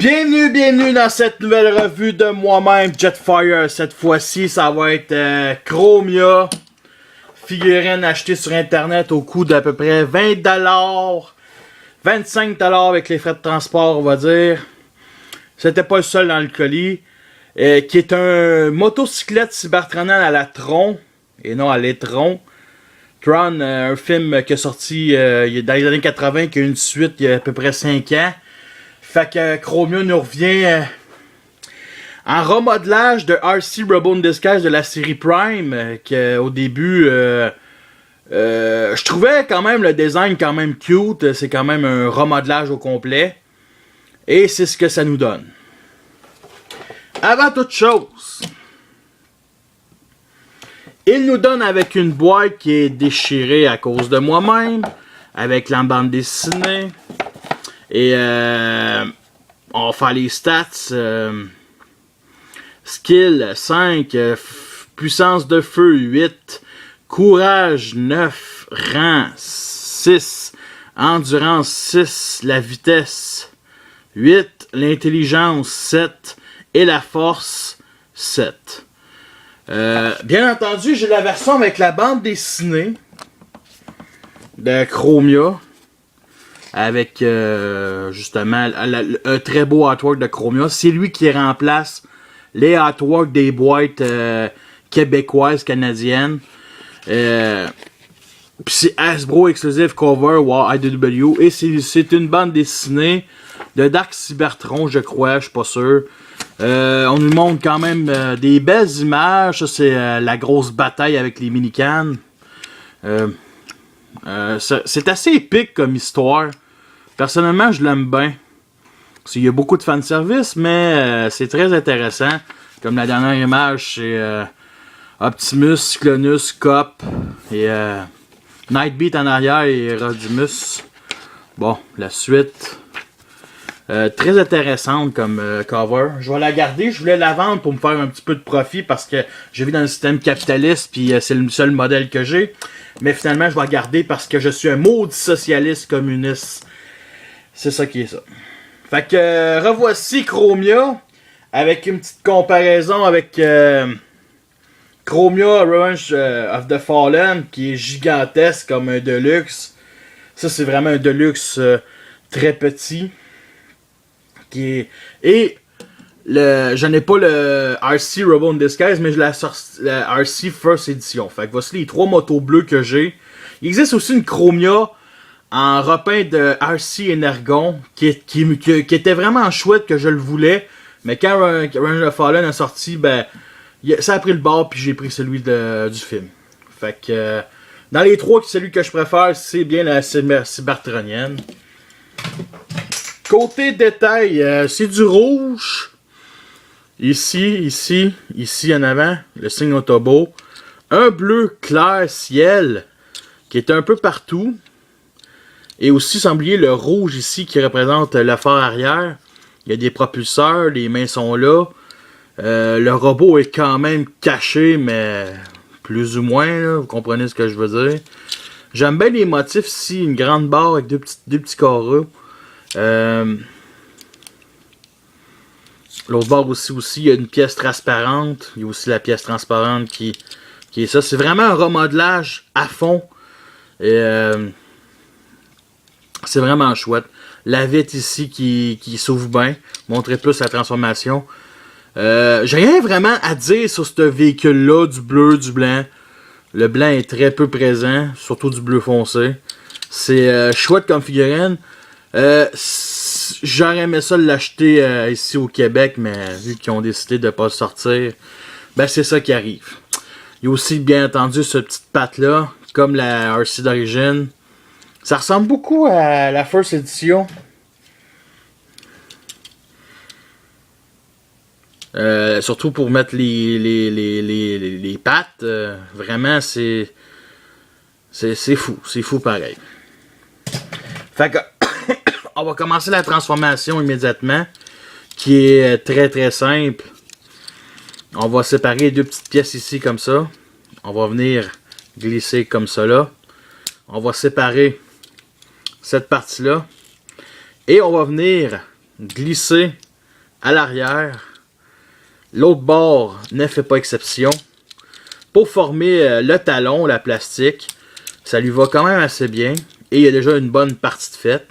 Bienvenue dans cette nouvelle revue de moi-même, Jetfire. Cette fois-ci, ça va être Chromia, figurine achetée sur internet au coût d'à peu près 20$, 25$ avec les frais de transport, on va dire. C'était pas le seul dans le colis, qui est un motocyclette cybertronienne à la Tron, et non à l'étron. Tron, un film qui est sorti dans les années 80, qui a eu une suite il y a à peu près 5 ans. Fait que Chromia nous revient en remodelage de RC Robo in Disguise de la série Prime, que au début, je trouvais quand même le design quand même cute. C'est quand même un remodelage au complet. Et c'est ce que ça nous donne. Avant toute chose, il nous donne avec une boîte qui est déchirée à cause de moi-même, avec la bande dessinée. Et on va faire les stats. Skill 5, puissance de feu 8, courage 9, rang 6, endurance 6, la vitesse 8, l'intelligence 7 et la force 7. Bien entendu, j'ai la version avec la bande dessinée de Chromia. Avec justement un très beau artwork de Chromia. C'est lui qui remplace les artworks des boîtes québécoises, canadiennes. Puis c'est Hasbro Exclusive Cover War IDW. Et c'est une bande dessinée de Dark Cybertron, je crois, je suis pas sûr. On nous montre quand même des belles images. Ça, c'est la grosse bataille avec les mini-cans. C'est assez épique comme histoire. Personnellement, je l'aime bien. Il y a beaucoup de fanservice, mais c'est très intéressant. Comme la dernière image, c'est Optimus, Cyclonus, Cop et Nightbeat en arrière et Rodimus. Bon, la suite. Très intéressante comme cover. Je vais la garder. Je voulais la vendre pour me faire un petit peu de profit parce que je vis dans un système capitaliste puis c'est le seul modèle que j'ai. Mais finalement, je vais la garder parce que je suis un maudit socialiste communiste. C'est ça qui est ça. Fait que revoici Chromia avec une petite comparaison avec Chromia Revenge of the Fallen qui est gigantesque comme un Deluxe. Ça c'est vraiment un Deluxe très petit. Et je n'ai pas le RC Robo in Disguise, mais je l'ai sorti la RC First Edition. Fait que voici les 3 motos bleues que j'ai. Il existe aussi une Chromia en repeint de RC Energon qui était vraiment chouette, que je le voulais. Mais quand Revenge of the Fallen a sorti, ben ça a pris le bord puis j'ai pris celui du film. Fait que dans les 3, celui que je préfère, c'est bien la cybertronienne. Côté détail, c'est du rouge. Ici en avant, le signe Autobo. Un bleu clair ciel qui est un peu partout. Et aussi, sembliez le rouge ici qui représente le phare arrière. Il y a des propulseurs, les mains sont là. Le robot est quand même caché, mais plus ou moins, là, vous comprenez ce que je veux dire. J'aime bien les motifs ici, une grande barre avec deux petits carreaux. L'autre barre aussi, il y a une pièce transparente. Il y a aussi la pièce transparente qui est ça. C'est vraiment un remodelage à fond. Et c'est vraiment chouette. La vitre ici qui s'ouvre bien. Montrer plus la transformation. J'ai rien vraiment à dire sur ce véhicule-là, du bleu, du blanc. Le blanc est très peu présent, surtout du bleu foncé. C'est chouette comme figurine. J'aurais aimé ça l'acheter ici au Québec, mais vu qu'ils ont décidé de ne pas le sortir, ben c'est ça qui arrive. Il y a aussi bien entendu cette petite patte-là, comme la RC d'origine. Ça ressemble beaucoup à la First Edition. Surtout pour mettre les pattes. Vraiment, c'est fou. C'est fou pareil. Fait que on va commencer la transformation immédiatement. Qui est très très simple. On va séparer 2 petites pièces ici comme ça. On va venir glisser comme ça là. On va séparer cette partie-là. Et on va venir glisser à l'arrière. L'autre bord ne fait pas exception. Pour former le talon, la plastique, ça lui va quand même assez bien. Et il y a déjà une bonne partie de faite.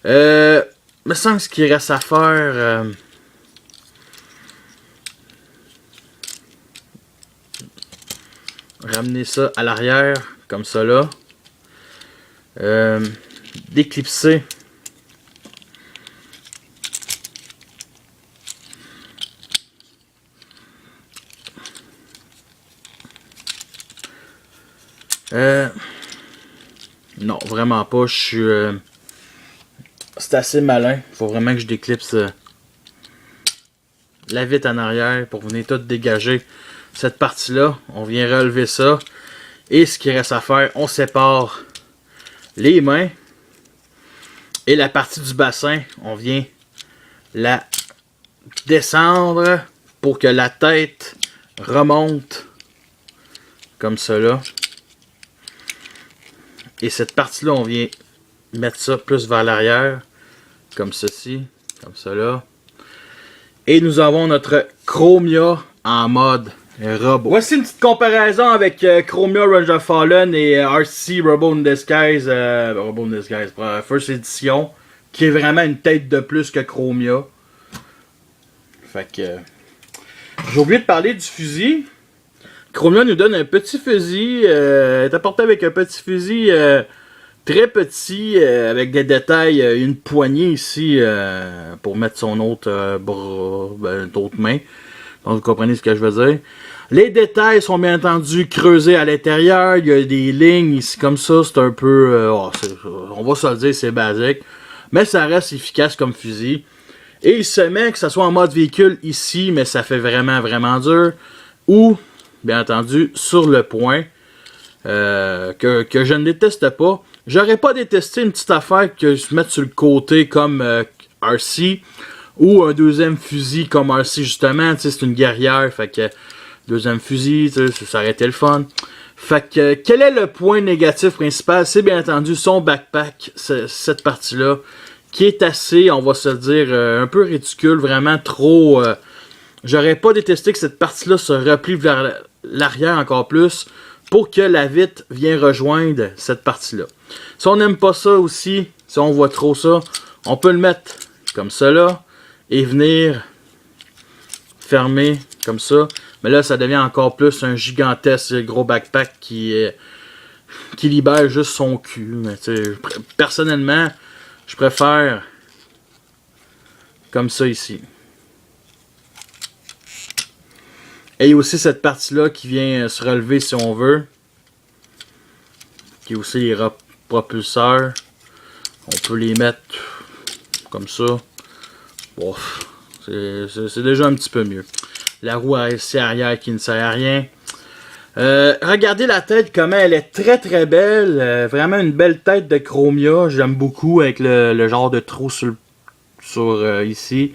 Me semble que ce qu'il reste à faire... ramener ça à l'arrière, comme ça là. D'éclipser. Non, vraiment pas. Je suis... c'est assez malin. Faut vraiment que je déclipse la vitre en arrière pour venir tout dégager cette partie-là. On vient relever ça. Et ce qui reste à faire, on sépare les mains. Et la partie du bassin, on vient la descendre pour que la tête remonte comme cela. Et cette partie-là, on vient mettre ça plus vers l'arrière, comme ceci, comme cela. Et nous avons notre Chromia en mode robot. Voici une petite comparaison avec Chromia Ranger Fallen et RC Robot in Disguise, Robot in Disguise, First Edition, qui est vraiment une tête de plus que Chromia. Fait que... j'ai oublié de parler du fusil. Chromia nous donne un petit fusil, est apporté avec un petit fusil très petit, avec des détails, une poignée ici pour mettre son autre bras, d'autres mains. Donc vous comprenez ce que je veux dire. Les détails sont bien entendu creusés à l'intérieur, il y a des lignes ici comme ça, c'est un peu, on va se le dire, c'est basique. Mais ça reste efficace comme fusil. Et il se met que ce soit en mode véhicule ici, mais ça fait vraiment, vraiment dur. Ou... bien entendu, sur le point que je ne déteste pas. J'aurais pas détesté une petite affaire que je mette sur le côté comme RC ou un deuxième fusil comme RC justement. C'est une guerrière, fait que deuxième fusil, ça aurait été le fun. Fait que quel est le point négatif principal? C'est bien entendu son backpack, cette partie-là, qui est assez, on va se le dire, un peu ridicule, vraiment trop... j'aurais pas détesté que cette partie-là se replie vers l'arrière encore plus pour que la vitre vienne rejoindre cette partie-là. Si on n'aime pas ça aussi, si on voit trop ça, on peut le mettre comme cela et venir fermer comme ça. Mais là, ça devient encore plus un gigantesque gros backpack qui libère juste son cul. Mais personnellement, je préfère comme ça ici. Et aussi cette partie-là qui vient se relever si on veut. Qui est aussi les propulseurs. On peut les mettre comme ça. Bon, c'est déjà un petit peu mieux. La roue arrière qui ne sert à rien. Regardez la tête, comment elle est très très belle. Vraiment une belle tête de Chromia. J'aime beaucoup avec le genre de trou sur ici.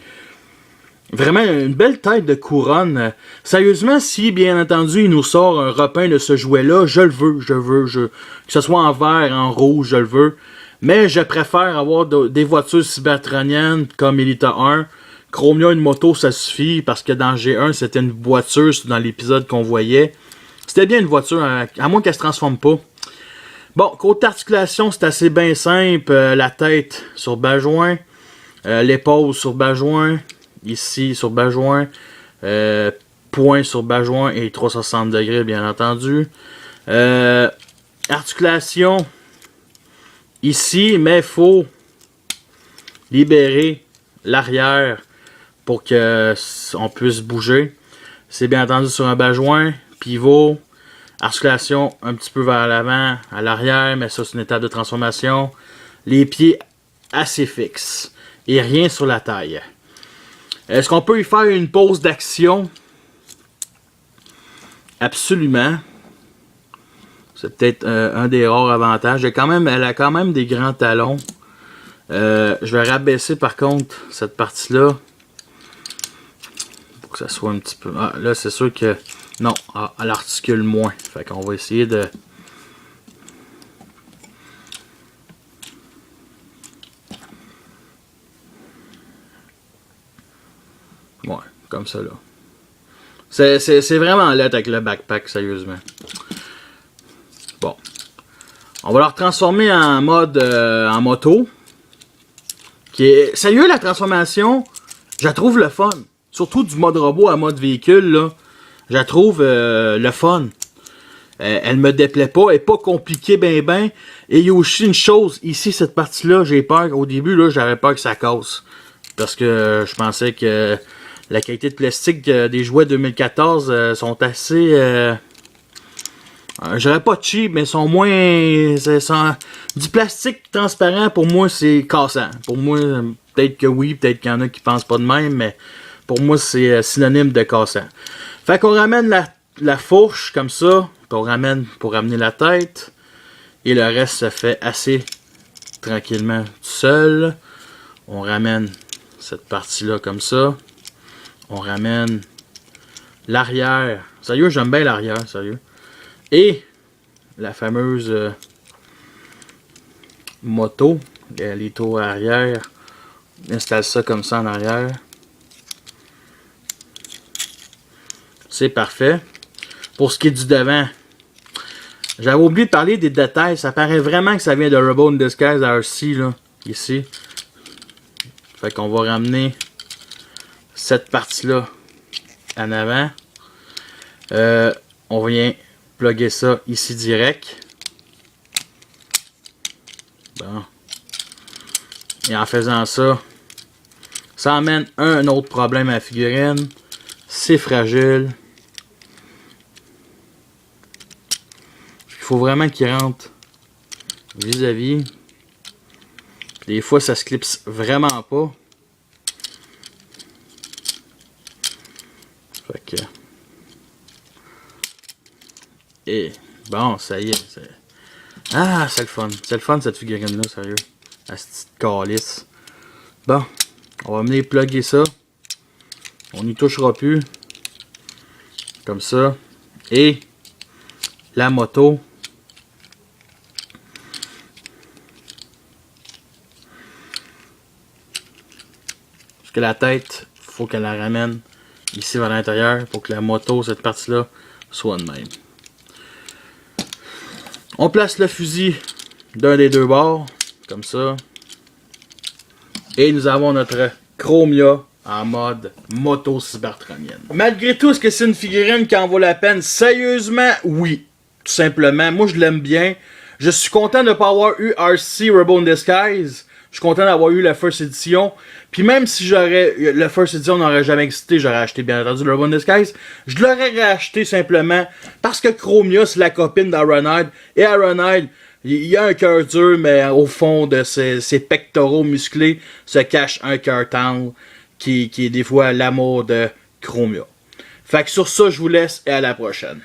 Vraiment une belle tête de couronne. Sérieusement, si bien entendu il nous sort un repeint de ce jouet-là, je le veux. Que ce soit en vert, en rouge, je le veux. Mais je préfère avoir des voitures cybertroniennes comme Elita 1. Chromia, une moto, ça suffit. Parce que dans G1, c'était une voiture dans l'épisode qu'on voyait. C'était bien une voiture, à moins qu'elle se transforme pas. Bon, côté articulation, c'est assez bien simple. La tête sur bas-joint. L'épaule sur bas-joint. Ici sur bas-joint, point sur bas-joint et 360 degrés bien entendu. Articulation ici, mais il faut libérer l'arrière pour que on puisse bouger. C'est bien entendu sur un bas-joint, pivot, articulation un petit peu vers l'avant, à l'arrière, mais ça c'est une étape de transformation. Les pieds assez fixes et rien sur la taille. Est-ce qu'on peut y faire une pause d'action? Absolument. C'est peut-être un des rares avantages. Elle a quand même des grands talons. Je vais rabaisser par contre cette partie-là. Pour que ça soit un petit peu... Ah, là, c'est sûr que... non, elle articule moins. Fait qu'on va essayer de... Ouais, comme ça là. C'est vraiment laid avec le backpack, sérieusement. Bon. On va le transformer en mode en moto. Qui est. Sérieux, la transformation, je la trouve le fun. Surtout du mode robot à mode véhicule, là. Je la trouve le fun. Elle me déplaît pas, elle est pas compliquée ben. Et il y a aussi une chose, ici, cette partie-là, j'ai peur. Au début, là, j'avais peur que ça casse. Parce que je pensais que la qualité de plastique des jouets 2014 sont assez... je dirais pas cheap, mais sont moins... du plastique transparent, pour moi, c'est cassant. Pour moi, peut-être que oui, peut-être qu'il y en a qui pensent pas de même, mais pour moi, c'est synonyme de cassant. Fait qu'on ramène la fourche, comme ça. On ramène pour ramener la tête. Et le reste se fait assez tranquillement tout seul. On ramène cette partie-là comme ça. On ramène l'arrière. Sérieux, j'aime bien l'arrière, sérieux. Et la fameuse moto. Les tours arrière. On installe ça comme ça en arrière. C'est parfait. Pour ce qui est du devant, j'avais oublié de parler des détails. Ça paraît vraiment que ça vient de Robo in Disguise RC, là, ici. Fait qu'on va ramener cette partie-là en avant. On vient plugger ça ici direct. Bon. Et en faisant ça, ça amène un autre problème à la figurine. C'est fragile. Il faut vraiment qu'il rentre vis-à-vis. Des fois, ça se clipse vraiment pas. Fait que... Et bon, ça y est. Ah, c'est le fun. C'est le fun, cette figurine-là, sérieux. La petite calice. Bon, on va venir plugger ça. On n'y touchera plus. Comme ça. Et la moto. Parce que la tête, il faut qu'elle la ramène ici vers l'intérieur pour que la moto, cette partie-là, soit de même. On place le fusil d'un des deux bords, comme ça. Et nous avons notre Chromia en mode moto cybertronienne. Malgré tout, est-ce que c'est une figurine qui en vaut la peine? Sérieusement, oui. Tout simplement. Moi, je l'aime bien. Je suis content de ne pas avoir eu RC Robo in Disguise. Je suis content d'avoir eu la First Edition. Puis même si j'aurais... La First Edition n'aurait jamais existé, j'aurais acheté bien entendu le Robo in Disguise. Je l'aurais racheté simplement parce que Chromia, c'est la copine d'Ironhide. Et Ironhide, il y a un cœur dur, mais au fond de ses pectoraux musclés se cache un cœur tendre qui est des fois l'amour de Chromia. Fait que sur ça, je vous laisse et à la prochaine.